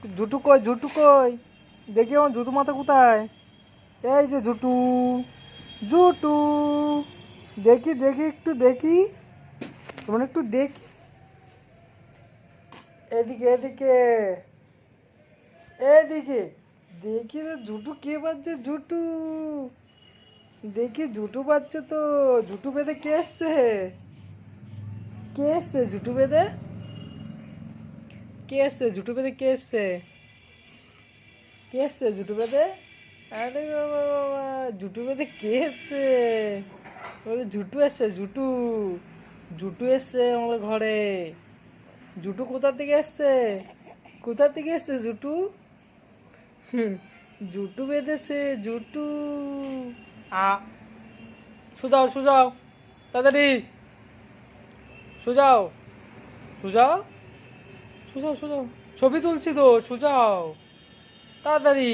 ঝুটু কই, ঝুটু কই? দেখি আমার ঝুটু মাথা কোথায়? এই যে ঝুটু, ঝুটু। দেখি দেখি একটু দেখি, তোমার একটু দেখি। এদিকে এদিকে এদিকে দেখি রে, ঝুটু কে বাজছে? ঝুটু, দেখি ঝুটু বাজছে তো। ঝুটু বেঁধে কে এসছে? কে এসছে ঝুটু বেঁধে? কে এসছে ঝুটু বেঁধে? কে এসছে? কে এসছে ঝুটু বেঁধে? আরে বাবা বাবা, ঝুটু বেঁধে কে এসছে? ওরে ঝুটু এসছে, ঝুটু। ঝুটু এসছে আমার ঘরে। ঝুটু কোথা থেকে এসছে? কোথা থেকে এসছে ঝুটু? হুম, ঝুটু বেঁধেছে ঝুটু। আ, সোজাও সোজাও, তাড়াতাড়ি সোজাও, সোজাও, সোজাও সোজাও। ছবি তুলছি তো, সোজাও তাড়াতাড়ি।